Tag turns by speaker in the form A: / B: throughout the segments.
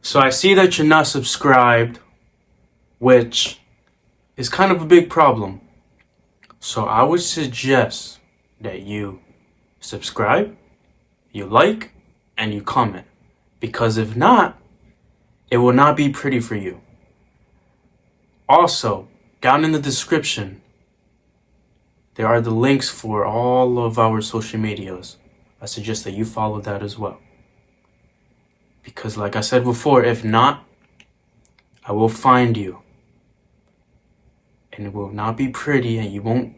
A: So I see that you're not subscribed, which is kind of a big problem. So I would suggest that you subscribe, you like, and you comment. Because if not, it will not be pretty for you. Also, down in the description, there are the links for all of our social medias. I suggest that you follow that as well. Because like I said before, if not, I will find you. And it will not be pretty and you won't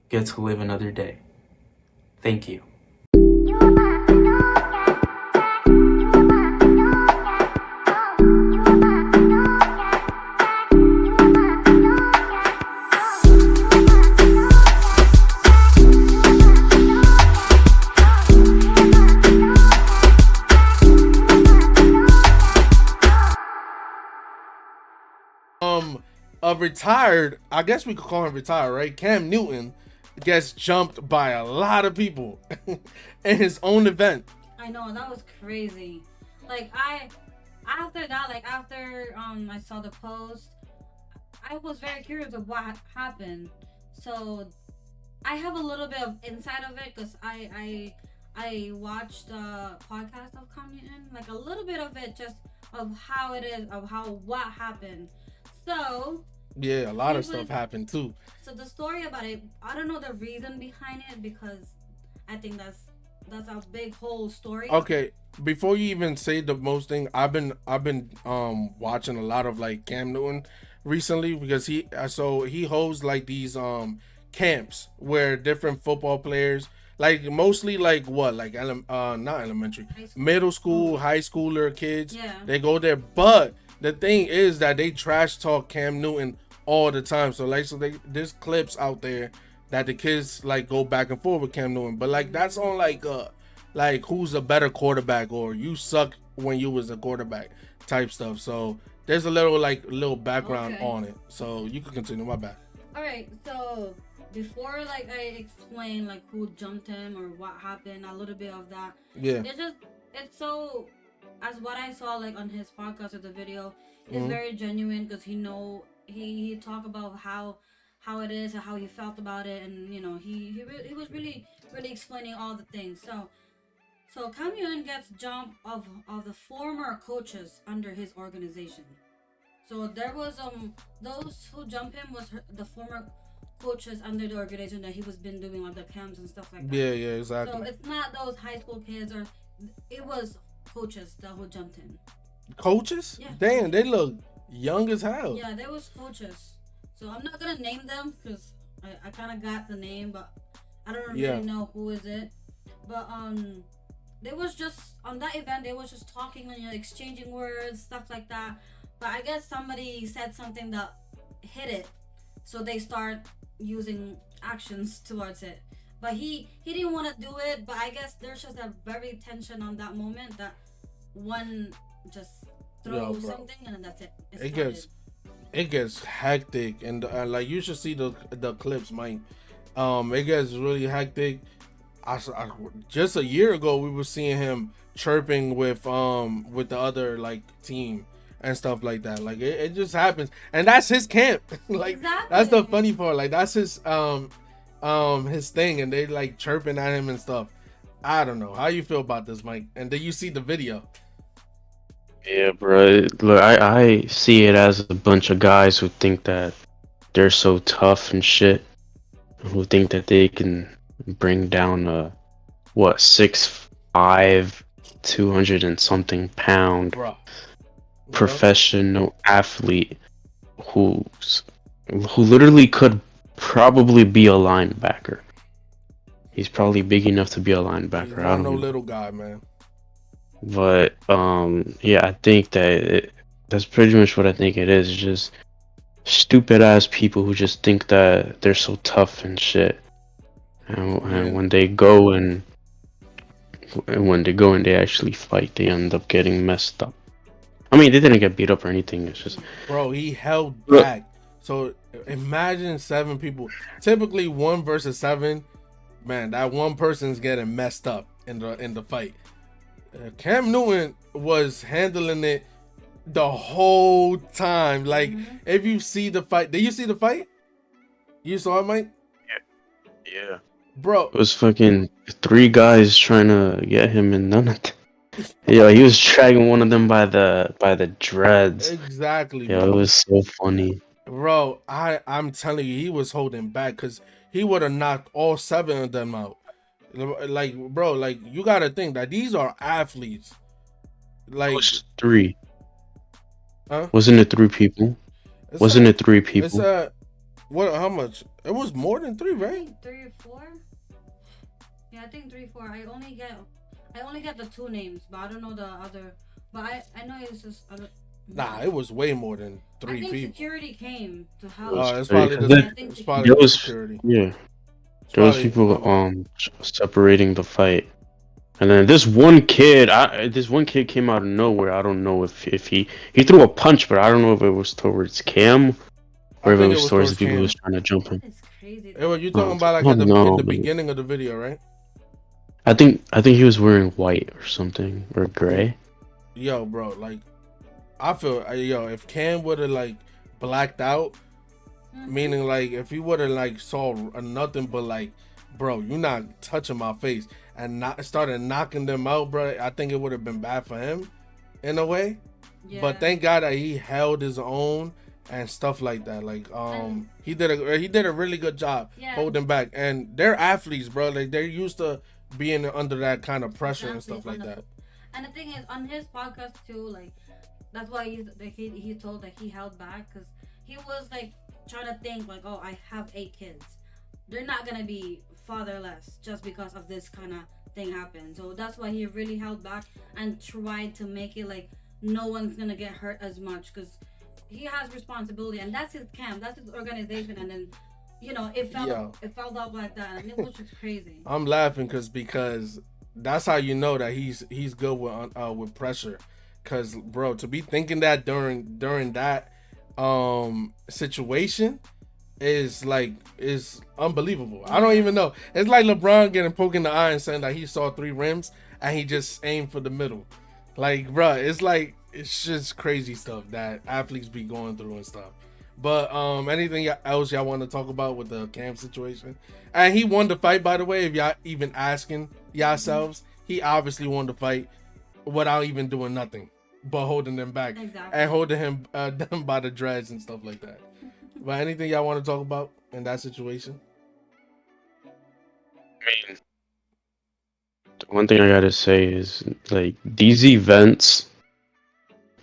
A: get to live another day. Thank you.
B: A retired, I guess we could call him retired, right? Cam Newton gets jumped by a lot of people in his own event.
C: I know, that was crazy. Like after I saw the post, I was very curious of what happened. So I have a little bit of insight of it because I watched the podcast of Cam Newton, like a little bit of it, just of how it is, of what happened. So
B: yeah, a lot of stuff happened too.
C: So the story about it, I don't know the reason behind it because I think that's a big whole story.
B: Okay, before you even say the most thing, I've been watching a lot of like Cam Newton recently because he hosts like these camps where different football players, like mostly like what, like not elementary, middle school, high schooler kids, they go there. But the thing is that they trash talk Cam Newton all the time. So there's clips out there that the kids like go back and forth with Cam Newton. But like that's on like who's a better quarterback or you suck when you was a quarterback type stuff. So there's a little background on it. So you can continue. My bad.
C: All right. So before like I explain like who jumped him or what happened, a little bit of that.
B: Yeah.
C: It's so, as what I saw like on his podcast or the video, is very genuine because he talked about how it is and how he felt about it, and you know he was really explaining all the things. So Cam Newton gets jumped of the former coaches under his organization. So there was those who jumped him was the former coaches under the organization that he was been doing like the camps and stuff like that.
B: Yeah, exactly.
C: So it's not those high school kids, or it was coaches that who jumped him.
B: Coaches? Yeah. Damn, they look young as hell.
C: Yeah, there was coaches. So I'm not gonna name them because I kind of got the name, but I don't really know who is it. But they was just on that event. They was just talking and exchanging words, stuff like that. But I guess somebody said something that hit it, so they start using actions towards it. But he didn't want to do it. But I guess there's just a very tension on that moment that one just throws something and then that's it.
B: It gets hectic, and like you should see the clips, Mike. It gets really hectic. I just a year ago we were seeing him chirping with the other like team and stuff like that. Like it just happens, and that's his camp. Like exactly. That's the funny part. Like that's his thing, and they like chirping at him and stuff. I don't know how you feel about this, Mike. And then you see the video.
D: Yeah, bro. Look, I see it as a bunch of guys who think that they're so tough and shit, who think that they can bring down a 6'5", 200 and something pound professional athlete who literally could probably be a linebacker. He's probably big enough to be a linebacker.
B: He's not no little guy, man.
D: But yeah, I think that's pretty much what I think it is. It's just stupid ass people who just think that they're so tough and shit. And when they go and they actually fight, they end up getting messed up. I mean, they didn't get beat up or anything. It's just,
B: bro, he held back. So imagine 7 people. Typically 1 versus 7. Man, that one person's getting messed up in the fight. Cam Newton was handling it the whole time. Like,
C: Mm-hmm.
B: if you see the fight, did you see the fight? You saw it, Mike?
D: Yeah.
B: Bro,
D: It was fucking 3 guys trying to get him, and none of them. Yo, he was dragging one of them by the dreads.
B: exactly,
D: Yo, it
B: bro.
D: was so funny.
B: Bro, I'm telling you, he was holding back because he would have knocked all 7 of them out. Like, bro, like you gotta think that these are athletes.
D: It
B: Like,
D: was 3.
B: huh?
D: Wasn't it 3 people?
B: It's
D: Wasn't
B: a,
D: it 3
B: it's
D: people?
B: a, what? How much? It was more than 3,
C: I
B: right?
C: think 3 or 4. Yeah, I think 3, 4. I only get the 2 names, but I don't know the other. But I know it's just other.
B: Nah, it was way more than
C: I
B: 3
C: think
B: people.
C: security came to
D: It
C: help.
D: was
B: It's
D: 3
B: probably
D: because
B: the,
C: Yeah, I think
B: it's probably
D: there
B: the
C: security.
D: was
B: security.
D: yeah,
B: It's
D: there was
B: probably
D: people separating the fight. And then this one kid, this one kid came out of nowhere. I don't know if he threw a punch, but I don't know if it was towards Cam
B: I
D: or if it
B: think it
D: was
B: was
D: towards the
B: towards
D: people who was
B: Cam.
D: trying to jump him.
C: That is crazy
B: It was, you
C: though.
B: talking about
D: I
B: like at
D: don't
B: in
D: know,
B: the
D: man.
B: beginning of the video, right?
D: I think he was wearing white or something or gray.
B: Yo, bro, like I feel, yo, if Cam would have like blacked out,
C: Mm-hmm.
B: meaning like if he would have like saw nothing but like, bro, you not touching my face, and not started knocking them out, bro, I think it would have been bad for him in a way.
C: Yeah.
B: But thank God that he held his own and stuff like that. Like he did a really good job
C: Yeah.
B: holding back. And they're athletes, bro. Like they're used to being under that kind of pressure and stuff like that.
C: And the thing is, on his podcast too, like that's why he told that he held back because he was like trying to think like, oh, I have 8 kids. They're not gonna be fatherless just because of this kind of thing happen. So that's why he really held back and tried to make it like no one's gonna get hurt as much because he has responsibility and that's his camp, that's his organization, and then it fell out like that, and it was just crazy.
B: I'm laughing because that's how you know that he's good with pressure. Cause bro, to be thinking that during that situation is unbelievable. I don't even know. It's like LeBron getting poked in the eye and saying that he saw 3 rims and he just aimed for the middle. Like, bro, it's just crazy stuff that athletes be going through and stuff. But anything else y'all want to talk about with the Cam situation? And he won the fight, by the way. If y'all even asking yourselves, he obviously won the fight without even doing nothing but holding them back.
C: Exactly.
B: And holding him them by the dreads and stuff like that. But anything y'all want to talk about in that situation?
D: I mean, the one thing I gotta say is like these events,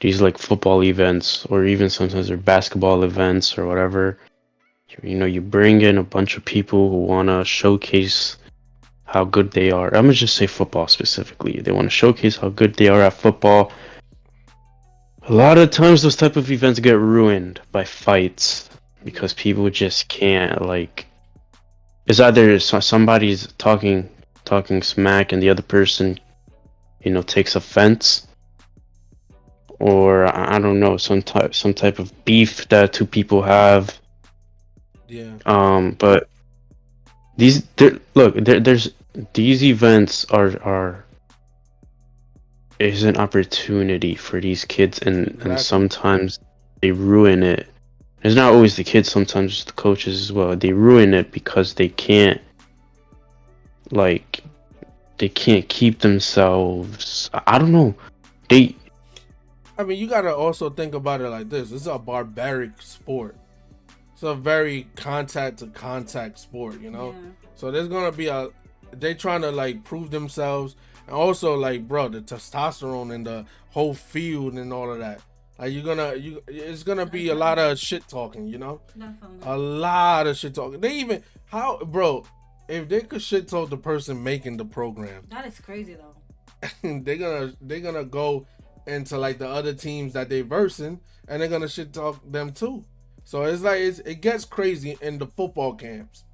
D: these like football events, or even sometimes they're basketball events or whatever. You bring in a bunch of people who wanna showcase how good they are. I'm gonna just say football specifically. They want to showcase how good they are at football. A lot of times those type of events get ruined by fights because people just can't like. It's either somebody's talking smack and the other person, takes offense, or I don't know, some type of beef that 2 people have.
B: Yeah.
D: But there's these events are is an opportunity for these kids, and
B: Exactly.
D: sometimes they ruin it. It's not always the kids, sometimes it's the coaches as well. They ruin it because they can't keep themselves. I don't know.
B: I mean, you gotta also think about it like this. This is a barbaric sport. It's a very contact to contact sport,
C: Yeah.
B: So there's gonna be they trying to like prove themselves, and also like, bro, the testosterone in the whole field and all of that. Like it's gonna be a lot of shit talking,
C: Definitely.
B: a lot of shit talking. They even bro, if they could shit talk the person making the program,
C: That is crazy though.
B: they're gonna go into like the other teams that they versing, and they're gonna shit talk them too. So it's like it gets crazy in the football camps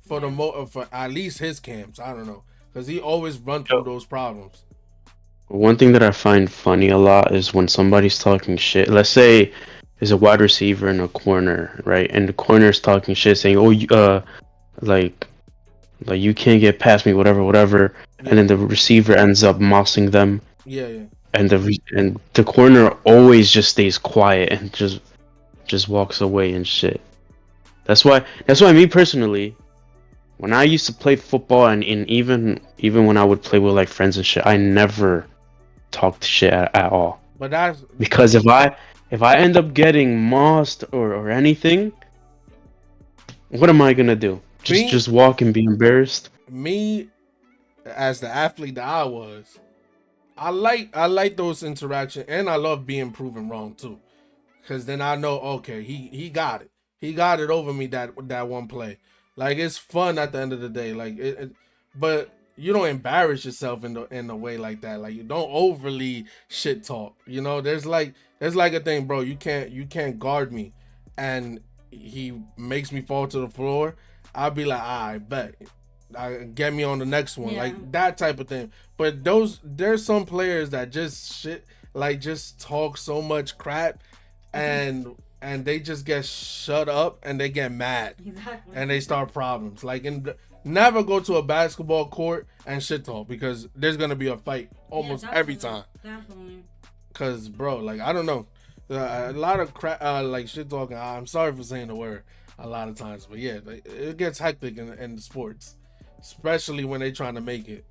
B: for for at least his camps. I don't know, because he always run through those problems.
D: One thing that I find funny a lot is when somebody's talking shit. Let's say there's a wide receiver in a corner, right? And the corner is talking shit, saying, "Oh, like you can't get past me, whatever."
B: Yeah.
D: And then the receiver ends up mossing them.
B: Yeah.
D: and the corner always just stays quiet and just walks away and shit. That's why me personally, when I used to play football and even when I would play with like friends and shit, I never talked shit at all.
B: But that's
D: Because if I end up getting mossed or anything, what am I gonna do? Just walk and be embarrassed?
B: me as the athlete that I was. I like those interactions, and I love being proven wrong too, because then I know, okay, he got it. He got it over me that one play. Like, it's fun at the end of the day. Like but you don't embarrass yourself in a way like that. Like, you don't overly shit talk. There's like a thing, bro. You can't guard me, and he makes me fall to the floor. I'll be like, I bet. Get me on the next one,
C: Yeah.
B: like that type of thing. But there's some players that just shit, like, just talk so much crap, and they just get shut up and they get mad
C: Exactly.
B: and they start problems. Like, never go to a basketball court and shit talk, because there's gonna be a fight almost every time.
C: Definitely.
B: Cause, bro, like, I don't know, a lot of crap, like shit talking. I'm sorry for saying the word a lot of times, but yeah, like, it gets hectic in the sports, especially when they trying to make it.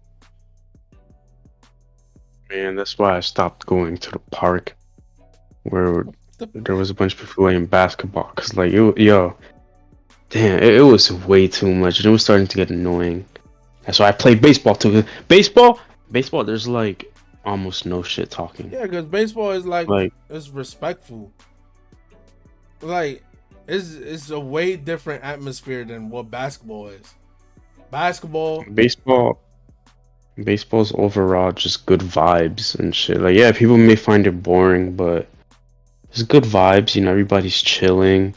D: Man, that's why I stopped going to the park where there was a bunch of people playing basketball. Cause like, damn, it was way too much, and it was starting to get annoying. That's why I played baseball too. Baseball, there's like almost no shit talking.
B: Yeah, because baseball is like,
D: Like,
B: it's respectful. Like, it's a way different atmosphere than what basketball is. Basketball,
D: baseball's overall just good vibes and shit. Like, yeah, people may find it boring, but it's good vibes. Everybody's chilling.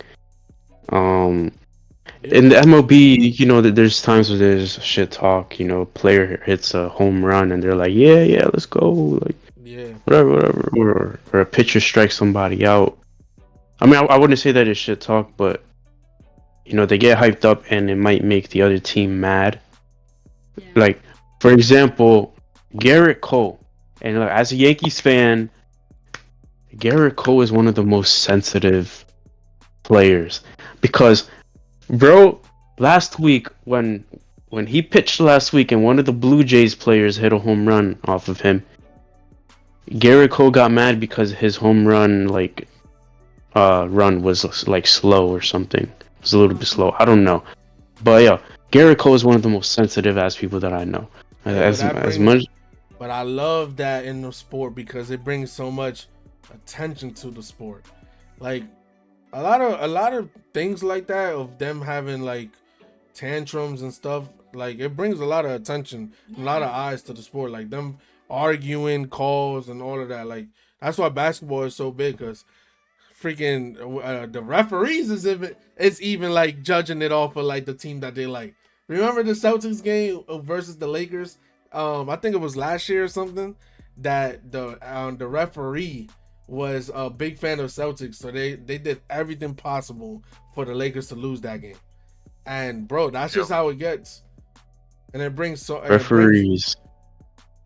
D: In the MLB, there's times where there's shit talk. A player hits a home run and they're like, yeah, let's go. Like,
B: yeah,
D: whatever. Or a pitcher strikes somebody out. I mean, I wouldn't say that it's shit talk, but they get hyped up and it might make the other team mad.
C: Yeah.
D: Like, for example, Garrett Cole. And as a Yankees fan, Garrett Cole is one of the most sensitive players, because, bro, last week when he pitched last week and one of the Blue Jays players hit a home run off of him, Garrett Cole got mad because his home run run was like slow or something. It was a little bit slow. I don't know. But yeah, Garrett Cole is one of the most sensitive ass people that I know. As much.
B: But I love that in the sport, because it brings so much attention to the sport. Like, a lot of things like that, of them having like tantrums and stuff, like, it brings a lot of attention, a lot of eyes to the sport. Like, them arguing calls and all of that. Like, that's why basketball is so big, because freaking the referees is even like judging it off of like the team that they like. Remember the Celtics game versus the Lakers? I think it was last year or something, that the referee was a big fan of Celtics, so they did everything possible for the Lakers to lose that game. And bro, that's just how it gets. And it brings
D: Referees.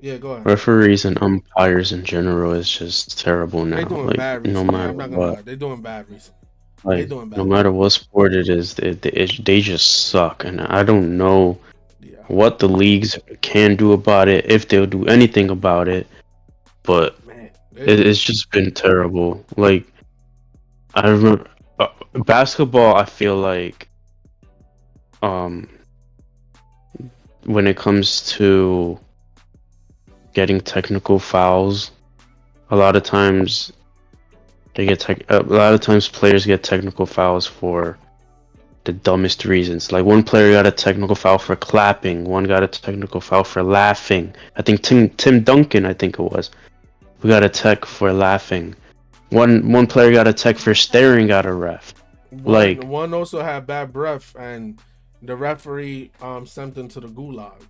B: Yeah, go ahead.
D: Referees and umpires in general is just terrible now.
B: They're doing
D: Like,
B: bad
D: no
B: recently.
D: matter
B: I'm not gonna
D: what.
B: lie. They're doing bad recently.
D: Like,
B: doing bad.
D: no matter what sport it is, they just suck, and I don't know what the leagues can do about it, if they'll do anything about it. But
B: man,
D: it's just been terrible. Like, I remember basketball. I feel like, when it comes to getting technical fouls, a lot of times players get technical fouls for the dumbest reasons. Like, one player got a technical foul for clapping, one got a technical foul for laughing. I think Tim Duncan, I think it was, we got a tech for laughing. One player got a tech for staring at a ref.
B: One also had bad breath, and the referee sent him to the gulag.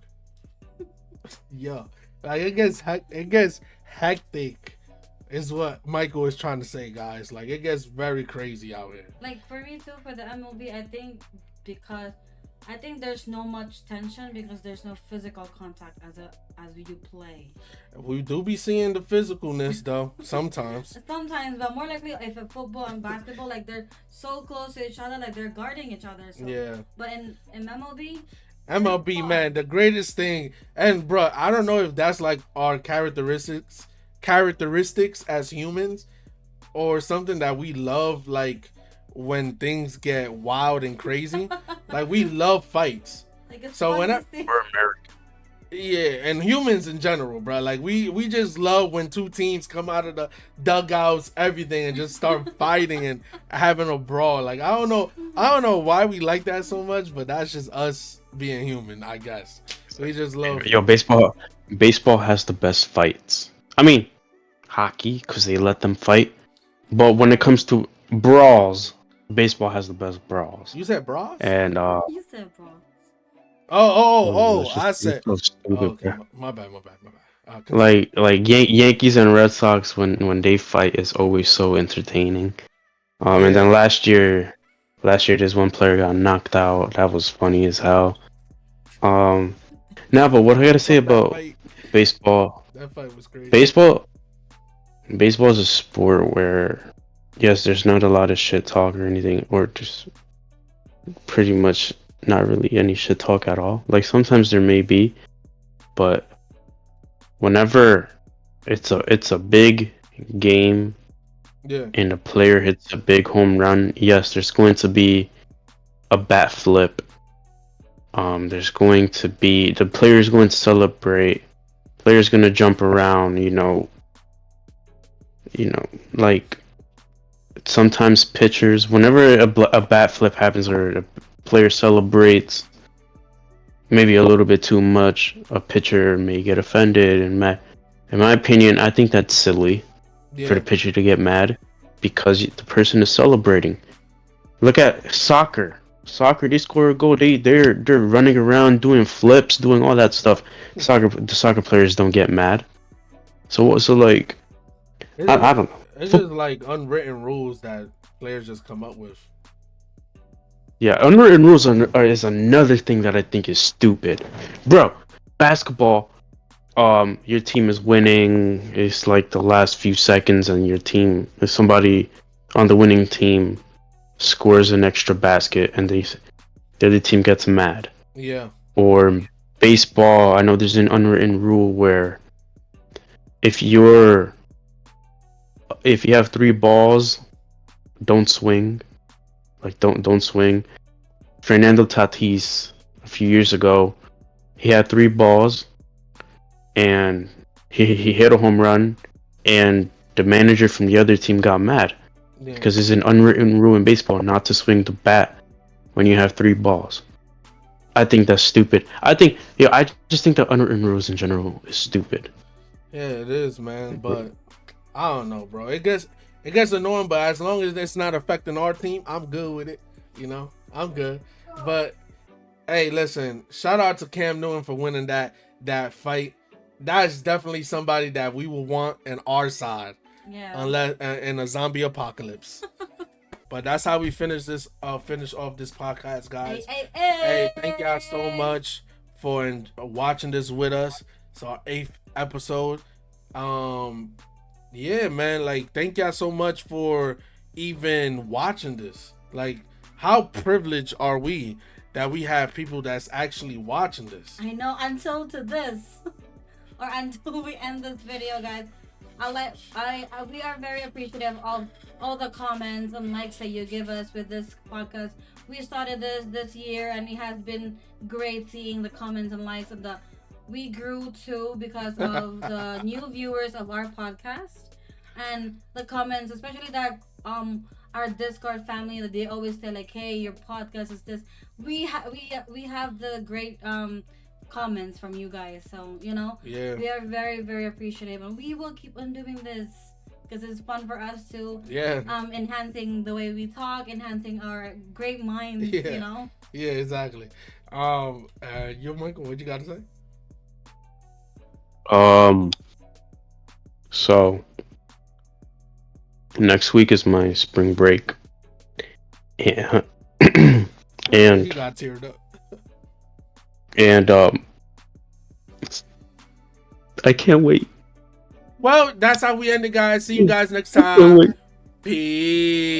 B: Yeah, like, it gets hectic, is what Michael is trying to say, guys. Like, it gets very crazy out here.
C: Like, for me too, for the MLB, I think because I think there's no much tension because there's no physical contact as you play.
B: We do be seeing the physicalness though sometimes.
C: Sometimes, but more likely if a football and basketball, like they're so close to each other, like they're guarding each other. So
B: Yeah.
C: but in MLB,
B: MLB, man, the greatest thing, and bro, I don't know if that's like our characteristics as humans, or something that we love, like when things get wild and crazy. Like we love fights.
C: like it's
B: So
C: fun
B: when
C: to
B: I,
C: see.
D: We're American.
B: yeah, and humans in general, bro. Like we just love when two teams come out of the dugouts, everything, and just start fighting and having a brawl. Like I don't know why we like that so much, but that's just us being human, I guess. We just love.
D: Yo, baseball has the best fights. I mean, hockey, because they let them fight. But when it comes to brawls, baseball has the best brawls.
B: You said bras?
D: And
C: You said, bro.
B: Oh! I
D: it's
B: said.
D: so
B: Oh,
D: stupid,
B: okay,
D: bro.
B: my bad. Okay.
D: Yankees and Red Sox when they fight is always so entertaining. And then
B: Yeah.
D: last year this one player got knocked out. That was funny as hell. Now, but what I gotta say
B: Fuck that
D: about
B: fight.
D: baseball?
B: That fight was crazy.
D: Baseball is a sport where, yes, there's not a lot of shit talk or anything, or just pretty much not really any shit talk at all. Like sometimes there may be, but whenever it's a big game
B: Yeah.
D: and a player hits a big home run, yes, there's going to be a bat flip. There's going to be the player's going to celebrate. Player's going to jump around, like sometimes pitchers, whenever a bat flip happens or a player celebrates maybe a little bit too much, a pitcher may get offended. And in my opinion, I think that's silly for the pitcher to get mad because the person is celebrating. Look at soccer. They score a goal. They're running around doing flips, doing all that stuff. The soccer players don't get mad. So like, I don't know.
B: It's just like unwritten rules that players just come up with.
D: Yeah, unwritten rules is another thing that I think is stupid, bro. Basketball, your team is winning. It's like the last few seconds, and if somebody on the winning team scores an extra basket, and the other team gets mad.
B: Yeah.
D: Or baseball, I know there's an unwritten rule where if you have 3 balls, don't swing. Like don't swing. Fernando Tatis a few years ago, he had 3 balls and he hit a home run, and the manager from the other team got mad because it's an unwritten rule in baseball not to swing the bat when you have 3 balls. I think that's stupid. I just think that unwritten rules in general is stupid.
B: Yeah, it is, man. But I don't know, bro. It gets annoying, but as long as it's not affecting our team, I'm good with it. I'm good. But hey, listen, shout out to Cam Newton for winning that fight. That's definitely somebody that we will want in our side.
C: Yeah.
B: Unless in a zombie apocalypse. But that's how we finish off this podcast, guys. Hey, thank y'all so much for watching this with us. It's our 8th episode. Yeah, man, like thank y'all so much for even watching this. Like, how privileged are we that we have people that's actually watching this?
C: I know, until to this or until we end this video, guys. We are very appreciative of all the comments and likes that you give us with this podcast. We started this year, and it has been great seeing the comments and likes, and we grew too because of the new viewers of our podcast and the comments, especially that our Discord family, that they always say like, hey, your podcast is this. We have the great comments from you guys, so we are very, very appreciative, and we will keep on doing this because it's fun for us to enhancing the way we talk, enhancing our great minds.
B: Yeah, exactly. Yo, Michael, what you got to say?
D: So next week is my spring break. Yeah. And
B: he got teared up.
D: And I can't wait.
B: Well, that's how we end it, guys. See you guys next
D: I can't
B: time.
D: wait.
B: Peace.